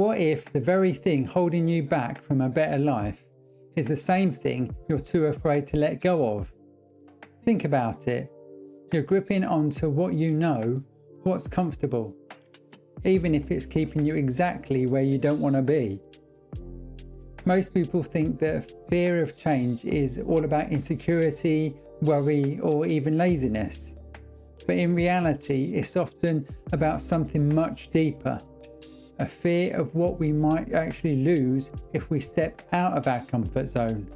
What if the very thing holding you back from a better life is the same thing you're too afraid to let go of? Think about it. You're gripping onto what you know, what's comfortable, even if it's keeping you exactly where you don't want to be. Most people think that fear of change is all about insecurity, worry, or even laziness. But in reality, it's often about something much deeper. A fear of what we might actually lose if we step out of our comfort zone.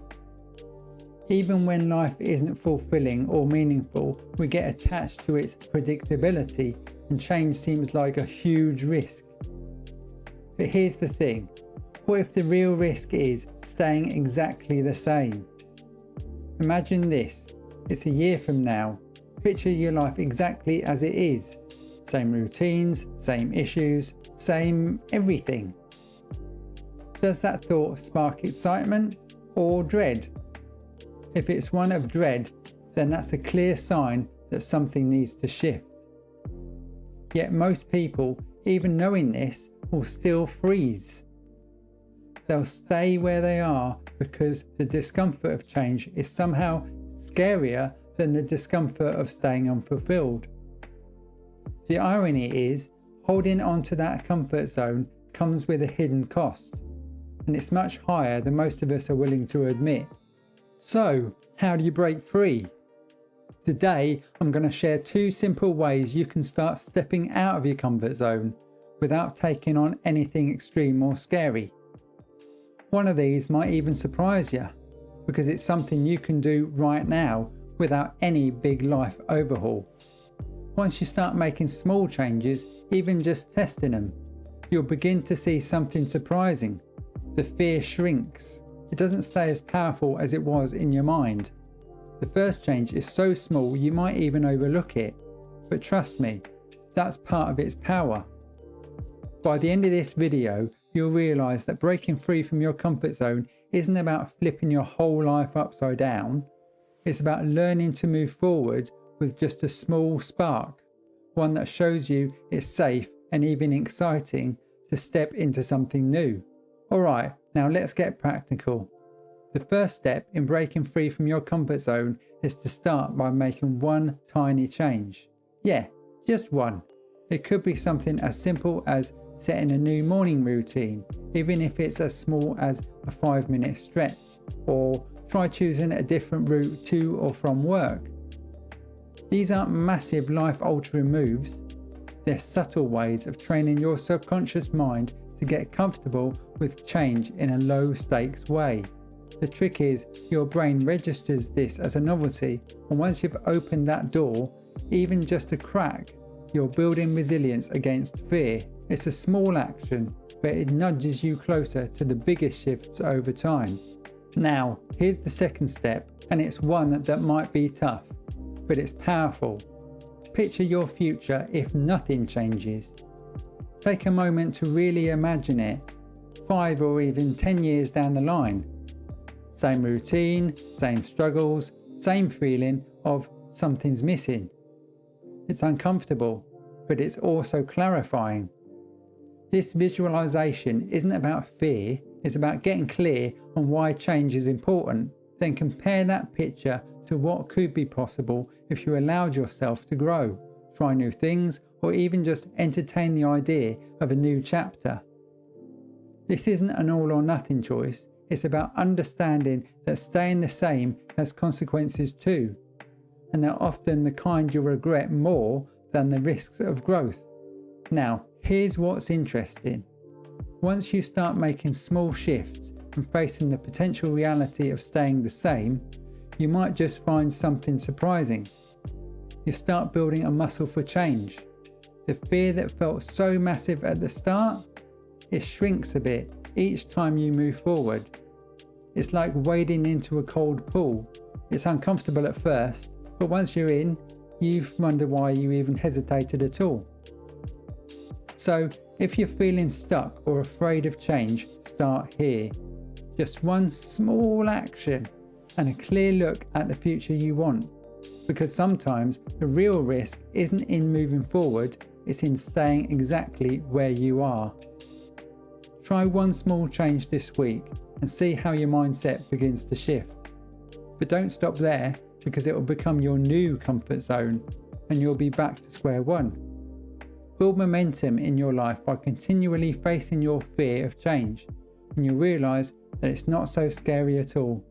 Even when life isn't fulfilling or meaningful, we get attached to its predictability, and change seems like a huge risk. But here's the thing. What if the real risk is staying exactly the same? Imagine this. It's a year from now. Picture your life exactly as it is. Same routines, same issues, same everything. Does that thought spark excitement or dread? If it's one of dread, then that's a clear sign that something needs to shift. Yet most people, even knowing this, will still freeze. They'll stay where they are because the discomfort of change is somehow scarier than the discomfort of staying unfulfilled. The irony is, holding on to that comfort zone comes with a hidden cost, and it's much higher than most of us are willing to admit. So, how do you break free? Today, I'm going to share 2 simple ways you can start stepping out of your comfort zone without taking on anything extreme or scary. One of these might even surprise you, because it's something you can do right now without any big life overhaul. Once you start making small changes, even just testing them, you'll begin to see something surprising. The fear shrinks. It doesn't stay as powerful as it was in your mind. The first change is so small you might even overlook it. But trust me, that's part of its power. By the end of this video, you'll realise that breaking free from your comfort zone isn't about flipping your whole life upside down. It's about learning to move forward with just a small spark, one that shows you it's safe and even exciting to step into something new. Alright, now let's get practical. The first step in breaking free from your comfort zone is to start by making one tiny change. Yeah, just one. It could be something as simple as setting a new morning routine, even if it's as small as a 5-minute stretch, or try choosing a different route to or from work. These aren't massive life-altering moves. They're subtle ways of training your subconscious mind to get comfortable with change in a low-stakes way. The trick is your brain registers this as a novelty, and once you've opened that door, even just a crack, you're building resilience against fear. It's a small action, but it nudges you closer to the biggest shifts over time. Now, here's the second step, and it's one that might be tough, but it's powerful. Picture your future if nothing changes. Take a moment to really imagine it, 5 or even 10 years down the line. Same routine, same struggles, same feeling of something's missing. It's uncomfortable, but it's also clarifying. This visualization isn't about fear, it's about getting clear on why change is important. Then compare that picture to what could be possible if you allowed yourself to grow, try new things, or even just entertain the idea of a new chapter. This isn't an all or nothing choice. It's about understanding that staying the same has consequences too, and they're often the kind you'll regret more than the risks of growth. Now, here's what's interesting. Once you start making small shifts and facing the potential reality of staying the same, you might just find something surprising. You start building a muscle for change. The fear that felt so massive at the start, it shrinks a bit each time you move forward. It's like wading into a cold pool. It's uncomfortable at first, but once you're in, you wonder why you even hesitated at all. So, if you're feeling stuck or afraid of change, start here. Just one small action and a clear look at the future you want. Because sometimes the real risk isn't in moving forward, it's in staying exactly where you are. Try one small change this week and see how your mindset begins to shift. But don't stop there, because it will become your new comfort zone and you'll be back to square one. Build momentum in your life by continually facing your fear of change, and you'll realise that it's not so scary at all.